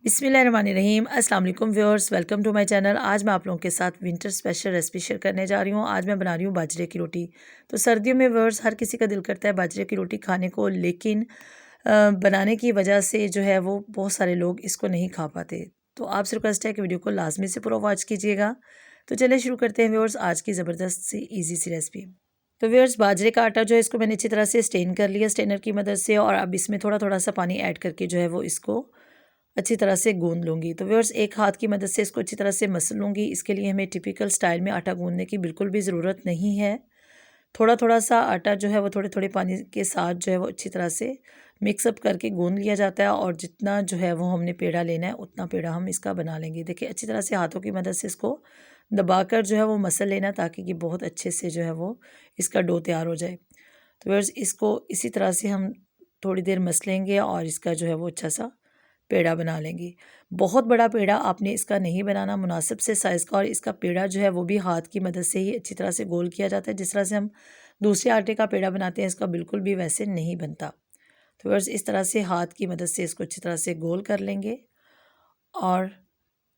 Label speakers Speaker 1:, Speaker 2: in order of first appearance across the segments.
Speaker 1: बिस्मिल्लाहिर्रहमानिर्रहीम अस्सलाम वालेकुम viewers, welcome to my channel. आज मैं आप लोगों के साथ विंटर स्पेशल रेसिपी शेयर करने जा रही हूँ। आज मैं बना रही हूँ बाजरे की रोटी। तो सर्दियों में व्यूअर्स हर किसी का दिल करता है बाजरे की रोटी खाने को, लेकिन बनाने की वजह से जो है वो बहुत सारे लोग इसको नहीं खा पाते। तो आपसे रिक्वेस्ट है कि वीडियो को लाजमी से पूरा वॉच कीजिएगा। तो चलिए शुरू करते हैं व्यूअर्स आज की ज़बरदस्त सी ईजी सी रेसिपी। तो व्यूअर्स बाजरे का आटा जो है इसको मैंने अच्छी तरह से स्टेन कर लिया स्टेनर की मदद से, और अब इसमें थोड़ा थोड़ा सा पानी ऐड करके जो है वो इसको अच्छी तरह से गूंद लूँगी। तो व्यूअर्स एक हाथ की मदद से इसको अच्छी तरह से मसल लूँगी। इसके लिए हमें टिपिकल स्टाइल में आटा गूंदने की बिल्कुल भी ज़रूरत नहीं है। थोड़ा थोड़ा सा आटा जो है वो थोड़े थोड़े पानी के साथ जो है वो अच्छी तरह से मिक्सअप करके गूंद लिया जाता है, और जितना जो है वो हमने पेड़ा लेना है उतना पेड़ा हम इसका बना लेंगे। देखिए अच्छी तरह से हाथों की मदद से इसको दबाकर जो है वो मसल लेना, ताकि कि बहुत अच्छे से जो है वो इसका डो तैयार हो जाए। तो व्यूअर्स इसको इसी तरह से हम थोड़ी देर मसलेंगे और इसका जो है वो अच्छा सा पेड़ा बना लेंगे। बहुत बड़ा पेड़ा आपने इसका नहीं बनाना, मुनासिब से साइज़ का। और इसका पेड़ा जो है वो भी हाथ की मदद से ही अच्छी तरह से गोल किया जाता है। जिस तरह से हम दूसरे आटे का पेड़ा बनाते हैं इसका बिल्कुल भी वैसे नहीं बनता। तो बस इस तरह से हाथ की मदद से इसको अच्छी तरह से गोल कर लेंगे, और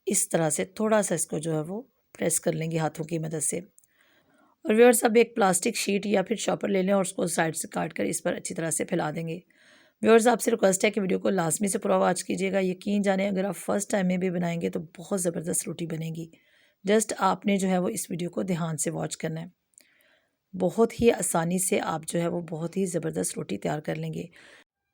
Speaker 1: इस तरह से थोड़ा सा इसको जो है वो प्रेस कर लेंगे हाथों की मदद से। और व्यूअर्स अब एक प्लास्टिक शीट या फिर चॉपर ले लें और उसको साइड से काट कर इस पर अच्छी तरह से फैला देंगे। व्यूअर्स आपसे रिक्वेस्ट है कि वीडियो को लाजमी से पूरा वॉच कीजिएगा। यकीन जाने अगर आप फर्स्ट टाइम में भी बनाएंगे तो बहुत ज़बरदस्त रोटी बनेगी। जस्ट आपने जो है वो इस वीडियो को ध्यान से वॉच करना है। बहुत ही आसानी से आप जो है वो बहुत ही ज़बरदस्त रोटी तैयार कर लेंगे।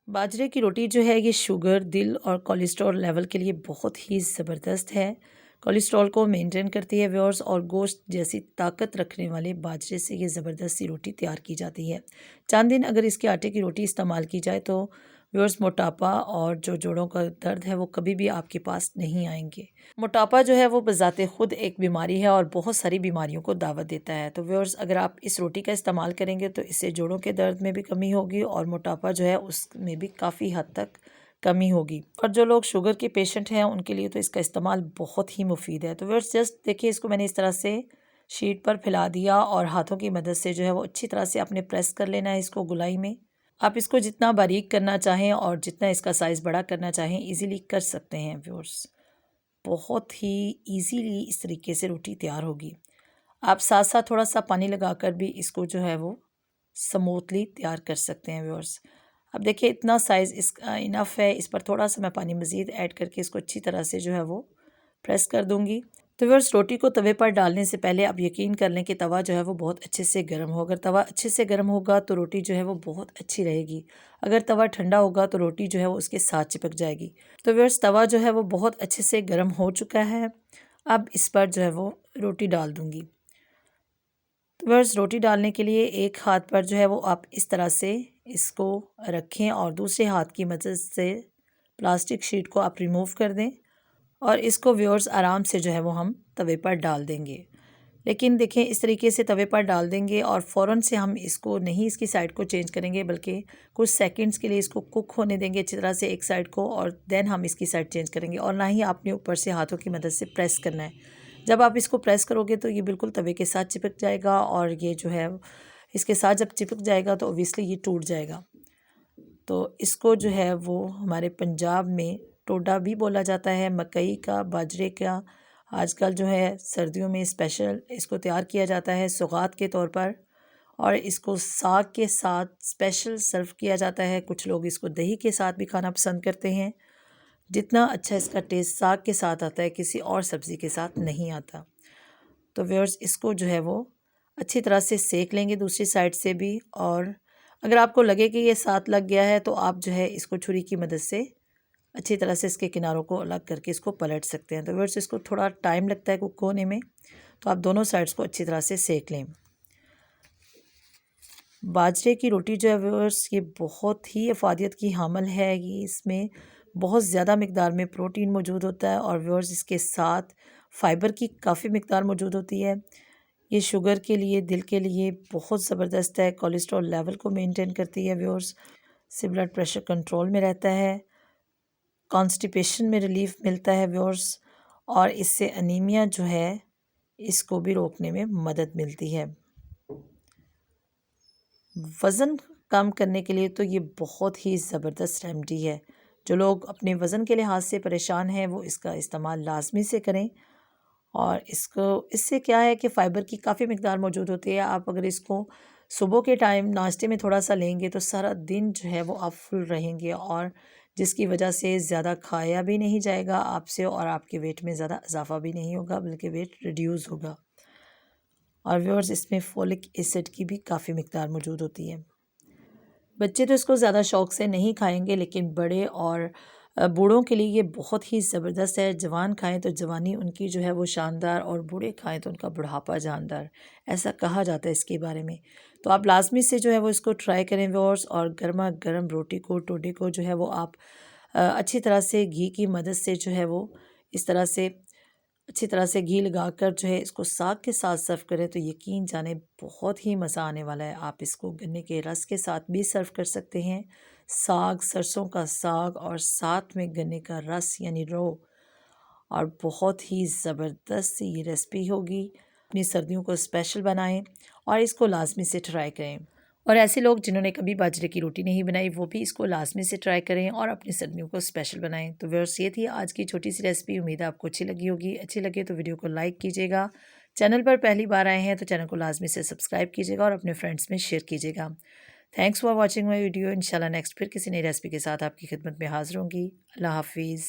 Speaker 1: बाजरे की रोटी जो है ये शुगर, दिल और कोलेस्ट्रॉल लेवल के लिए बहुत ही ज़बरदस्त है। कोलेस्ट्रॉल को मेंटेन करती है व्यूअर्स, और गोश्त जैसी ताकत रखने वाले बाजरे से ये ज़बरदस्त सी रोटी तैयार की जाती है। चंद दिन अगर इसके आटे की रोटी इस्तेमाल की जाए तो व्यूअर्स मोटापा और जो जोड़ों का दर्द है वो कभी भी आपके पास नहीं आएंगे। मोटापा जो है वो बज़ाते ख़ुद एक बीमारी है और बहुत सारी बीमारियों को दावत देता है। तो व्यूअर्स अगर आप इस रोटी का इस्तेमाल करेंगे तो इससे जोड़ों के दर्द में भी कमी होगी, और मोटापा जो है उसमें भी काफ़ी हद तक कमी होगी। और जो लोग शुगर के पेशेंट हैं उनके लिए तो इसका इस्तेमाल बहुत ही मुफीद है। तो व्यूअर्स जस्ट देखिए इसको मैंने इस तरह से शीट पर फैला दिया, और हाथों की मदद से जो है वो अच्छी तरह से आपने प्रेस कर लेना है इसको गुलाई में। आप इसको जितना बारीक करना चाहें और जितना इसका साइज़ बड़ा करना चाहें ईज़िली कर सकते हैं व्यूअर्स। बहुत ही इजीली इस तरीके से रोटी तैयार होगी। आप साथ साथ थोड़ा सा पानी लगाकर भी इसको जो है वो स्मूथली तैयार कर सकते हैं व्यूअर्स। अब देखिए इतना साइज़ इसका इनफ है। इस पर थोड़ा सा मैं पानी मज़ीद ऐड करके इसको अच्छी तरह से जो है वो प्रेस कर दूंगी। तो व्यूअर्स रोटी को तवे पर डालने से पहले आप यकीन कर लें कि तवा जो है वो बहुत अच्छे से गर्म हो। अगर तवा अच्छे से गर्म होगा तो रोटी जो है वो बहुत अच्छी रहेगी। अगर तवा ठंडा होगा तो रोटी जो है वो उसके साथ चिपक जाएगी। तो व्यूअर्स तवा जो है वो बहुत अच्छे से गर्म हो चुका है। अब इस पर जो है वो रोटी डाल दूंगी। तो व्यूअर्स रोटी डालने के लिए एक हाथ पर जो है वो आप इस तरह से इसको रखें, और दूसरे हाथ की मदद से प्लास्टिक शीट को आप रिमूव कर दें, और इसको व्यूअर्स आराम से जो है वो हम तवे पर डाल देंगे। लेकिन देखें इस तरीके से तवे पर डाल देंगे और फ़ौरन से हम इसको नहीं इसकी साइड को चेंज करेंगे, बल्कि कुछ सेकंड्स के लिए इसको कुक होने देंगे अच्छी तरह से एक साइड को, और देन हम इसकी साइड चेंज करेंगे। और ना ही आपने ऊपर से हाथों की मदद से प्रेस करना है। जब आप इसको प्रेस करोगे तो ये बिल्कुल तवे के साथ चिपक जाएगा, और ये जो है इसके साथ जब चिपक जाएगा तो ओबियसली ये टूट जाएगा। तो इसको जो है वो हमारे पंजाब में टोडा भी बोला जाता है, मकई का, बाजरे का। आजकल जो है सर्दियों में स्पेशल इसको तैयार किया जाता है सौगात के तौर पर, और इसको साग के साथ स्पेशल सर्व किया जाता है। कुछ लोग इसको दही के साथ भी खाना पसंद करते हैं। जितना अच्छा इसका टेस्ट साग के साथ आता है किसी और सब्ज़ी के साथ नहीं आता। तो व्यूअर्स इसको जो है वो अच्छी तरह से सेक लेंगे दूसरी साइड से भी, और अगर आपको लगे कि ये साथ लग गया है तो आप जो है इसको छुरी की मदद से अच्छी तरह से इसके किनारों को अलग करके इसको पलट सकते हैं। तो व्यूअर्स इसको थोड़ा टाइम लगता है कुक होने में, तो आप दोनों साइड्स को अच्छी तरह से सेक लें। बाजरे की रोटी जो है व्यूअर्स ये बहुत ही अफादियत की हामिल है। ये इसमें बहुत ज़्यादा मिकदार में प्रोटीन मौजूद होता है, और व्यूअर्स इसके साथ फ़ाइबर की काफ़ी मिकदार मौजूद होती है। ये शुगर के लिए, दिल के लिए बहुत ज़बरदस्त है। कोलेस्ट्रॉल लेवल को मेंटेन करती है व्यूअर्स, से ब्लड प्रेशर कंट्रोल में रहता है, कॉन्स्टिपेशन में रिलीफ मिलता है व्यूअर्स, और इससे अनीमिया जो है इसको भी रोकने में मदद मिलती है। वज़न कम करने के लिए तो ये बहुत ही ज़बरदस्त रेमेडी है। जो लोग अपने वज़न के लिहाज से परेशान हैं वो इसका इस्तेमाल लाजमी से करें। और इससे क्या है कि फ़ाइबर की काफ़ी मिकदार मौजूद होती है। आप अगर इसको सुबह के टाइम नाश्ते में थोड़ा सा लेंगे तो सारा दिन जो है वो आप फुल रहेंगे, और जिसकी वजह से ज़्यादा खाया भी नहीं जाएगा आपसे और आपके वेट में ज़्यादा इजाफा भी नहीं होगा, बल्कि वेट रिड्यूस होगा। और व्यूअर्स, इसमें फोलिक एसिड की भी काफ़ी मिकदार मौजूद होती है। बच्चे तो इसको ज़्यादा शौक से नहीं खाएंगे, लेकिन बड़े और बूढ़ों के लिए ये बहुत ही ज़बरदस्त है। जवान खाएं तो जवानी उनकी जो है वो शानदार, और बूढ़े खाएं तो उनका बुढ़ापा जानदार, ऐसा कहा जाता है इसके बारे में। तो आप लाजमी से जो है वो इसको ट्राई करें व्यूअर्स। और गर्मा गर्म रोटी को, टोडे को जो है वो आप अच्छी तरह से घी की मदद से जो है वो इस तरह से अच्छी तरह से घी लगाकर जो है इसको साग के साथ सर्व करें तो यकीन जाने बहुत ही मज़ा आने वाला है। आप इसको गन्ने के रस के साथ भी सर्व कर सकते हैं, साग, सरसों का साग और साथ में गन्ने का रस यानी रो, और बहुत ही ज़बरदस्त ये रेसिपी होगी। अपनी सर्दियों को स्पेशल बनाएं और इसको लाजमी से ट्राई करें। और ऐसे लोग जिन्होंने कभी बाजरे की रोटी नहीं बनाई वो भी इसको लाजमी से ट्राई करें और अपनी सर्दियों को स्पेशल बनाएं। तो व्यूअर्स, ये थी आज की छोटी सी रेसिपी। उम्मीद है आपको अच्छी लगी होगी। अच्छी लगे तो वीडियो को लाइक कीजिएगा। चैनल पर पहली बार आए हैं तो चैनल को लाजमी से सब्सक्राइब कीजिएगा और अपने फ्रेंड्स में शेयर कीजिएगा। Thanks for watching my video. इंशाल्लाह नेक्स्ट फिर किसी नई रेसिपी के साथ आपकी खिदमत में हाजिर होंगी। अल्लाह हाफिज़।